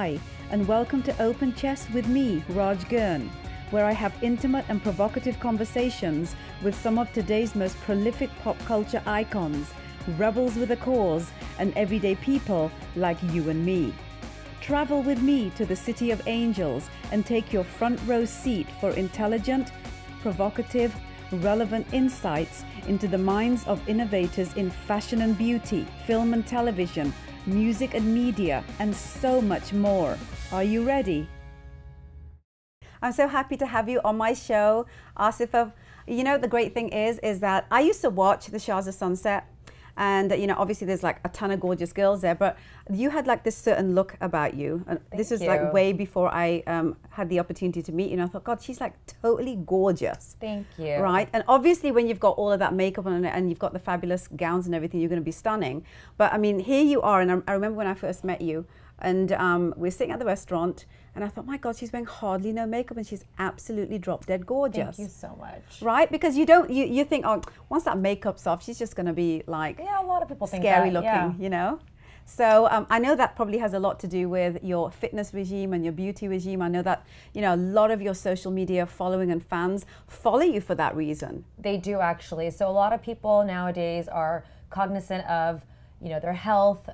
Hi, and welcome to Open Chess with me, GIRN, where I have intimate and provocative conversations with some of today's most prolific pop culture icons, rebels with a cause, and everyday people like you and me. Travel with me to the City of Angels and take your front row seat for intelligent, provocative, relevant insights into the minds of innovators in fashion and beauty, film and television, music and media, and so much more. Are you ready? I'm so happy to have you on my show, Asifa. You know, the great thing is that I used to watch the Shahs of Sunset, and you know, obviously there's like a ton of gorgeous girls there, but you had like this certain look about you. And this was like way before I had the opportunity to meet you, and I thought, God, she's like totally gorgeous. Thank you. Right? And obviously when you've got all of that makeup on and you've got the fabulous gowns and everything, you're going to be stunning. But I mean, here you are, and I remember when I first met you, and we're sitting at the restaurant, and I thought, my God, she's wearing hardly no makeup, and she's absolutely drop dead gorgeous. Thank you so much. Right? Because you think, oh, once that makeup's off, she's just going to be like, yeah, a lot of people think scary that, looking, yeah. You know? So I know that probably has a lot to do with your fitness regime and your beauty regime. I know that, you know, a lot of your social media following and fans follow you for that reason. They do, actually. So a lot of people nowadays are cognizant of, you know, their health,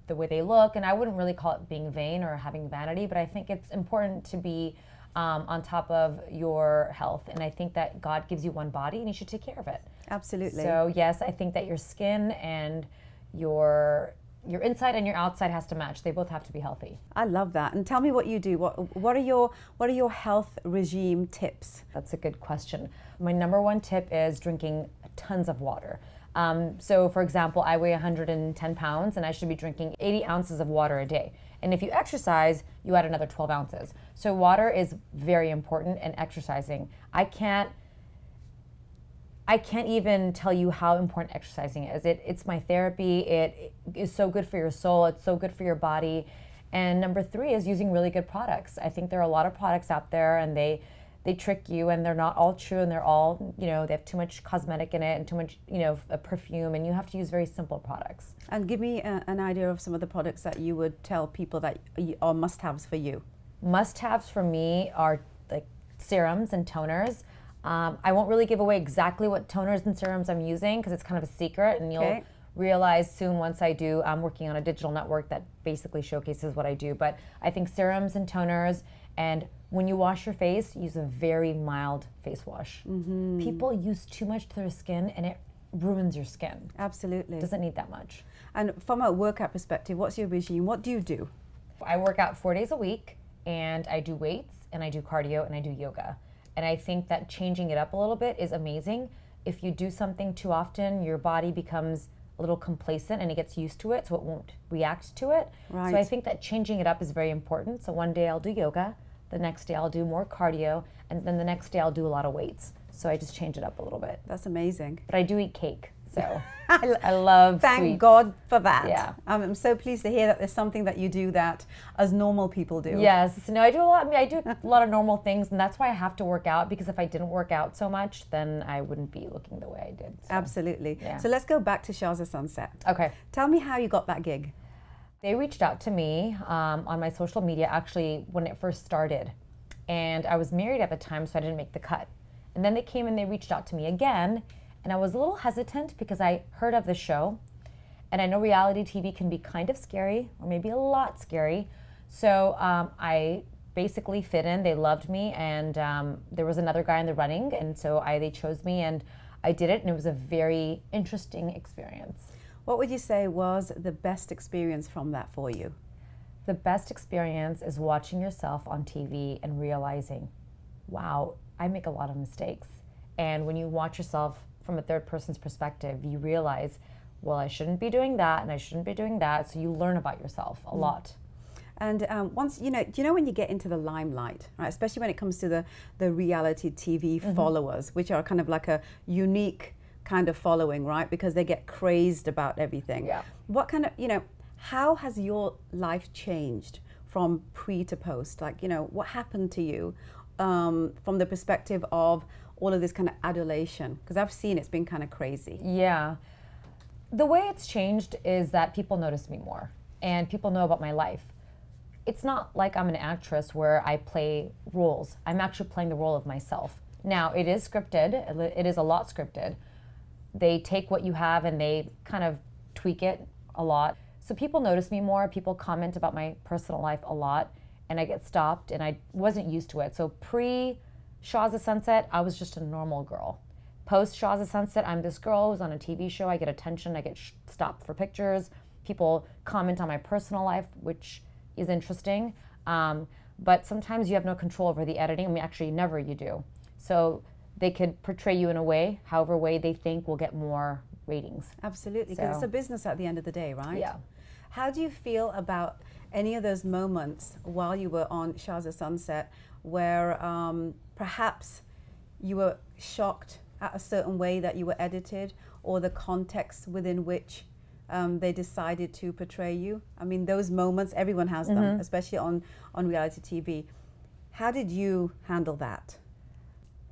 the way they look, and I wouldn't really call it being vain or having vanity, but I think it's important to be on top of your health, and I think that God gives you one body and you should take care of it. Absolutely. So yes, I think that your skin and your inside and your outside has to match. They both have to be healthy. I love that. And tell me what you do. What are your health regime tips? That's a good question. My number one tip is drinking tons of water. So for example, I weigh 110 pounds and I should be drinking 80 ounces of water a day. And if you exercise, you add another 12 ounces. So water is very important, and exercising. I can't even tell you how important exercising is. It's my therapy. It is so good for your soul. It's so good for your body. And number three is using really good products. I think there are a lot of products out there, and they trick you, and they're not all true, and they're all, you know, they have too much cosmetic in it and too much, you know, perfume, and you have to use very simple products. And give me an idea of some of the products that you would tell people that are must-haves for you. Must-haves for me are like serums and toners. I won't really give away exactly what toners and serums I'm using because it's kind of a secret, and you'll realize soon once I do. I'm working on a digital network that basically showcases what I do, but I think serums and toners, and when you wash your face, use a very mild face wash. Mm-hmm. People use too much to their skin, and it ruins your skin. Absolutely. It doesn't need that much. And from a workout perspective, what's your regime? What do you do? I work out 4 days a week, and I do weights, and I do cardio, and I do yoga. And I think that changing it up a little bit is amazing. If you do something too often, your body becomes a little complacent and it gets used to it, so it won't react to it. Right. So I think that changing it up is very important. So one day I'll do yoga, the next day I'll do more cardio, and then the next day I'll do a lot of weights. So I just change it up a little bit. That's amazing. But I do eat cake, so I love Thank sweets. God for that. Yeah. I'm so pleased to hear that there's something that you do that as normal people do. Yes. No, I do a lot. I mean, I do a lot of normal things, and that's why I have to work out, because if I didn't work out so much, then I wouldn't be looking the way I did. So. Absolutely. Yeah. So let's go back to Shahs of Sunset. Okay. Tell me how you got that gig. They reached out to me on my social media, actually, when it first started. And I was married at the time, so I didn't make the cut. And then they came and they reached out to me again, and I was a little hesitant because I heard of the show, and I know reality TV can be kind of scary, or maybe a lot scary. So I basically fit in. They loved me, and there was another guy in the running, and so they chose me, and I did it, and it was a very interesting experience. What would you say was the best experience from that for you? The best experience is watching yourself on TV and realizing, wow, I make a lot of mistakes. And when you watch yourself from a third person's perspective, you realize, well, I shouldn't be doing that, and I shouldn't be doing that. So you learn about yourself a lot. And once, you know, do you know when you get into the limelight, right? Especially when it comes to the reality TV followers, which are kind of like a unique kind of following, right? Because they get crazed about everything. Yeah. What kind of, you know, how has your life changed from pre to post? Like, you know, what happened to you from the perspective of all of this kind of adulation? Because I've seen it's been kind of crazy. Yeah. The way it's changed is that people notice me more, and people know about my life. it's not like I'm an actress where I play roles. I'm actually playing the role of myself. Now, it is scripted. It is a lot scripted. They take what you have and they kind of tweak it a lot. So people notice me more. People comment about my personal life a lot, and I get stopped, and I wasn't used to it. So pre-Shahs of Sunset, I was just a normal girl. Post-Shahs of Sunset, I'm this girl who's on a TV show. I get attention. I get stopped for pictures. People comment on my personal life, which is interesting. But sometimes you have no control over the editing. I mean, actually, never you do. So they could portray you in a way, however way they think will get more ratings. Absolutely, because it's a business at the end of the day, right? Yeah. How do you feel about any of those moments while you were on Shahs of Sunset where perhaps you were shocked at a certain way that you were edited, or the context within which they decided to portray you? I mean, those moments, everyone has them, especially on reality TV. How did you handle that?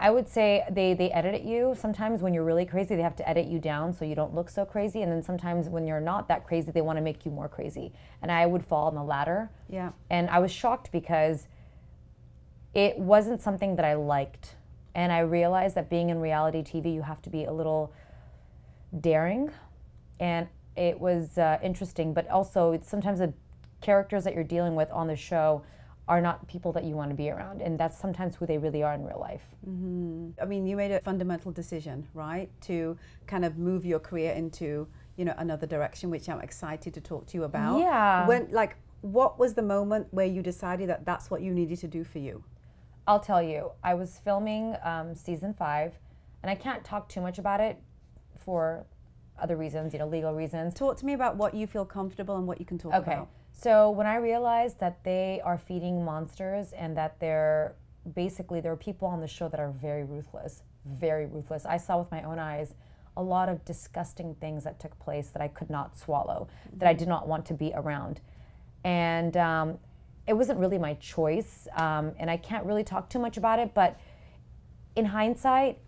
I would say they edit you. Sometimes when you're really crazy, they have to edit you down so you don't look so crazy. And then sometimes when you're not that crazy, they want to make you more crazy. And I would fall on the latter. Yeah. And I was shocked because it wasn't something that I liked. And I realized that being in reality TV, you have to be a little daring. And it was interesting, but also sometimes the characters that you're dealing with on the show are not people that you want to be around, and that's sometimes who they really are in real life. I mean, you made a fundamental decision, right, to kind of move your career into, you know, another direction, which I'm excited to talk to you about. Yeah. What was the moment where you decided that that's what you needed to do for you? I'll tell you, I was filming season 5, and I can't talk too much about it for other reasons, you know, legal reasons. Talk to me about what you feel comfortable and what you can talk about. So when I realized that they are feeding monsters and that there are people on the show that are very ruthless, very ruthless. I saw with my own eyes a lot of disgusting things that took place that I could not swallow, that I did not want to be around. And it wasn't really my choice, and I can't really talk too much about it, but in hindsight,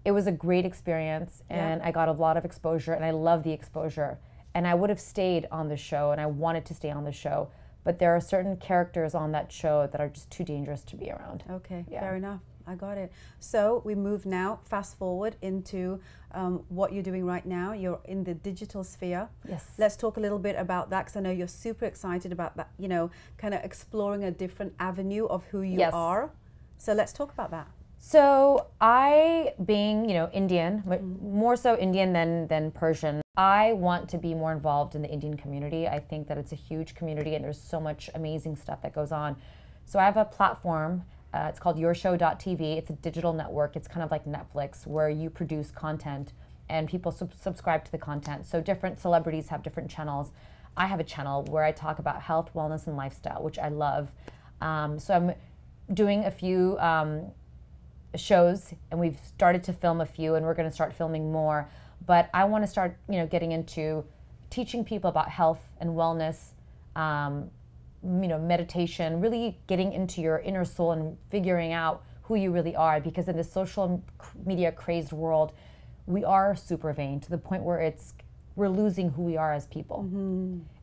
it was a great experience, and I got a lot of exposure, and I love the exposure. And I would have stayed on the show, and I wanted to stay on the show, but there are certain characters on that show that are just too dangerous to be around. Okay, fair enough. I got it. So we move now, fast forward into what you're doing right now. You're in the digital sphere. Yes. Let's talk a little bit about that, because I know you're super excited about that, you know, kind of exploring a different avenue of who you are. So let's talk about that. So I, being, you know, Indian, more so Indian than Persian, I want to be more involved in the Indian community. I think that it's a huge community and there's so much amazing stuff that goes on. So I have a platform, it's called yourshow.tv. It's a digital network. It's kind of like Netflix, where you produce content and people subscribe to the content. So different celebrities have different channels. I have a channel where I talk about health, wellness, and lifestyle, which I love. So I'm doing a few shows, and we've started to film a few, and we're going to start filming more. But I want to start, you know, getting into teaching people about health and wellness, you know, meditation, really getting into your inner soul and figuring out who you really are. Because in this social media crazed world, we are super vain to the point where we're losing who we are as people.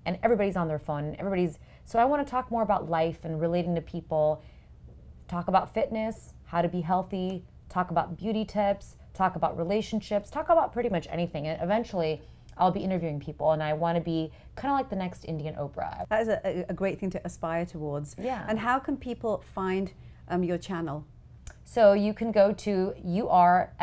And everybody's on their phone. So I want to talk more about life and relating to people, talk about fitness, how to be healthy, talk about beauty tips, talk about relationships, talk about pretty much anything. And eventually I'll be interviewing people, and I want to be kind of like the next Indian Oprah. That is a great thing to aspire towards. Yeah. And how can people find your channel? So you can go to yourshow.tv,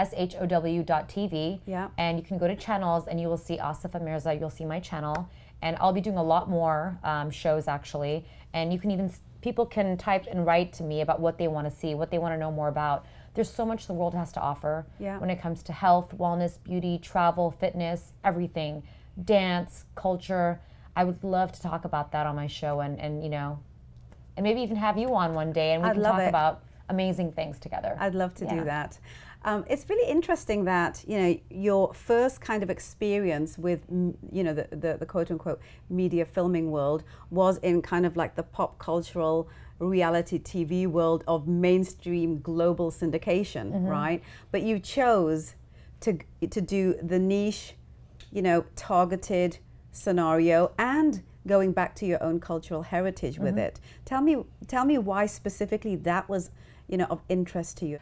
and you can go to channels, and you will see Asifa Mirza. You'll see my channel, and I'll be doing a lot more shows actually. And you can even, people can type and write to me about what they want to see, what they want to know more about. There's so much the world has to offer when it comes to health, wellness, beauty, travel, fitness, everything, dance, culture. I would love to talk about that on my show, and you know, and maybe even have you on one day, and we can talk about amazing things together. I'd love to do that. It's really interesting that, you know, your first kind of experience with, you know, the quote-unquote media filming world was in kind of like the pop cultural reality TV world of mainstream global syndication, right? But you chose to do the niche, you know, targeted scenario and going back to your own cultural heritage with it. Tell me why specifically that was, you know, of interest to you.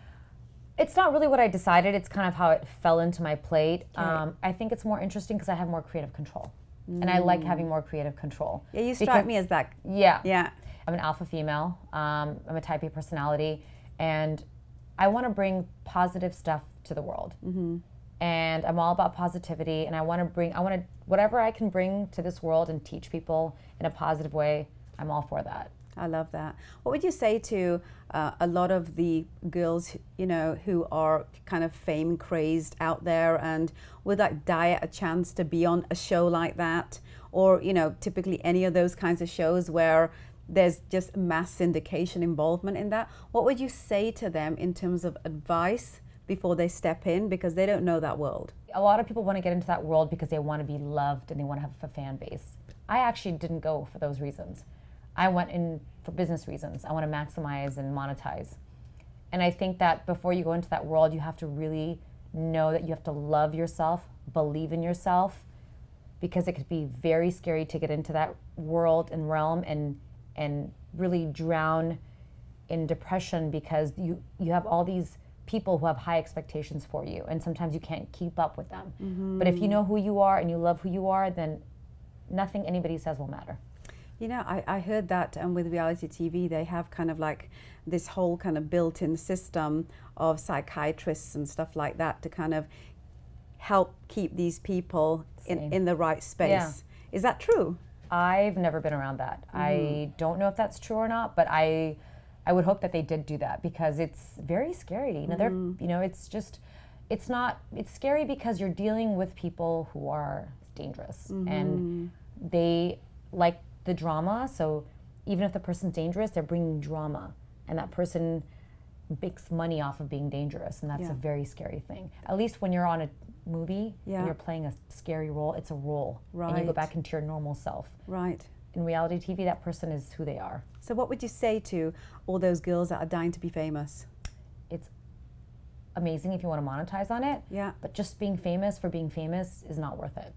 It's not really what I decided. It's kind of how it fell into my plate. I think it's more interesting because I have more creative control. And I like having more creative control. Yeah, you strike me as that. Yeah. Yeah. I'm an alpha female. I'm a type A personality. And I want to bring positive stuff to the world. And I'm all about positivity. And I want to, whatever I can bring to this world and teach people in a positive way, I'm all for that. I love that. What would you say to a lot of the girls, you know, who are kind of fame crazed out there and would like die at a chance to be on a show like that, or, you know, typically any of those kinds of shows where there's just mass syndication involvement in that? What would you say to them in terms of advice before they step in, because they don't know that world? A lot of people want to get into that world because they want to be loved and they want to have a fan base. I actually didn't go for those reasons. I went in for business reasons. I want to maximize and monetize. And I think that before you go into that world, you have to really know that you have to love yourself, believe in yourself, because it could be very scary to get into that world and realm and really drown in depression, because you have all these people who have high expectations for you, and sometimes you can't keep up with them. But if you know who you are and you love who you are, then nothing anybody says will matter. You know, I heard that with reality TV, they have kind of like this whole kind of built-in system of psychiatrists and stuff like that to kind of help keep these people in the right space. Yeah. Is that true? I've never been around that. I don't know if that's true or not, but I would hope that they did do that, because it's very scary. You know, they're, you know, it's scary because you're dealing with people who are dangerous and they like the drama. So even if the person's dangerous, they're bringing drama, and that person makes money off of being dangerous, and that's a very scary thing. At least when you're on a movie and you're playing a scary role, it's a role, and you go back into your normal self. Right. In reality TV, that person is who they are. So what would you say to all those girls that are dying to be famous? It's amazing if you want to monetize on it, but just being famous for being famous is not worth it.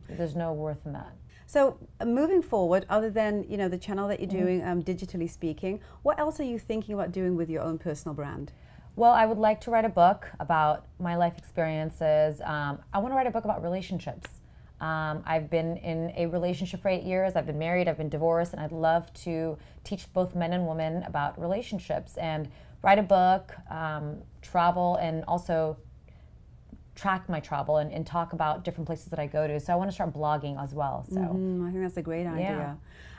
There's no worth in that. So moving forward, other than, you know, the channel that you're doing, digitally speaking, what else are you thinking about doing with your own personal brand? Well, I would like to write a book about my life experiences. I want to write a book about relationships. I've been in a relationship for 8 years. I've been married, I've been divorced, and I'd love to teach both men and women about relationships and write a book, travel, and also track my travel and talk about different places that I go to. So I want to start blogging as well. So I think that's a great idea.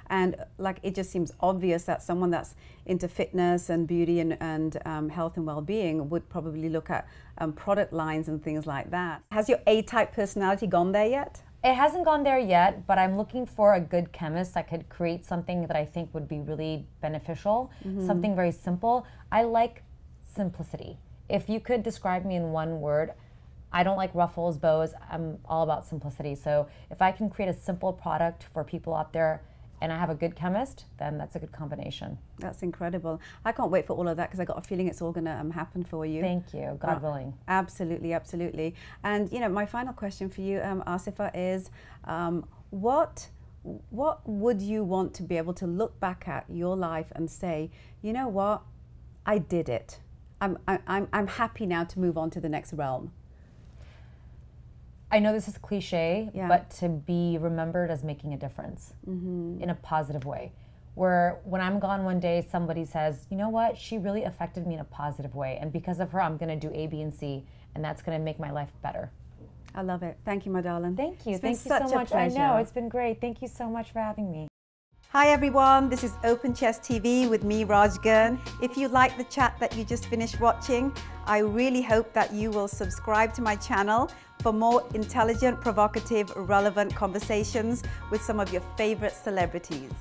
And like, it just seems obvious that someone that's into fitness and beauty and health and well-being would probably look at product lines and things like that. Has your A-type personality gone there yet? It hasn't gone there yet, but I'm looking for a good chemist that could create something that I think would be really beneficial, something very simple. I like simplicity. If you could describe me in one word, I don't like ruffles, bows. I'm all about simplicity. So if I can create a simple product for people out there and I have a good chemist, then that's a good combination. That's incredible. I can't wait for all of that, because I got a feeling it's all going to happen for you. Thank you, God willing. Absolutely, absolutely. And you know, my final question for you, Asifa, is what would you want to be able to look back at your life and say, you know what, I did it. I'm happy now to move on to the next realm. I know this is cliche, but to be remembered as making a difference in a positive way. Where when I'm gone one day, somebody says, you know what, she really affected me in a positive way, and because of her, I'm going to do A, B, and C, and that's going to make my life better. I love it. Thank you, my darling. Thank you. Thank you so much. I know, it's been great. Thank you so much for having me. Hi everyone, this is Open Chest TV with me, Raj GIRN. If you like the chat that you just finished watching, I really hope that you will subscribe to my channel for more intelligent, provocative, relevant conversations with some of your favorite celebrities.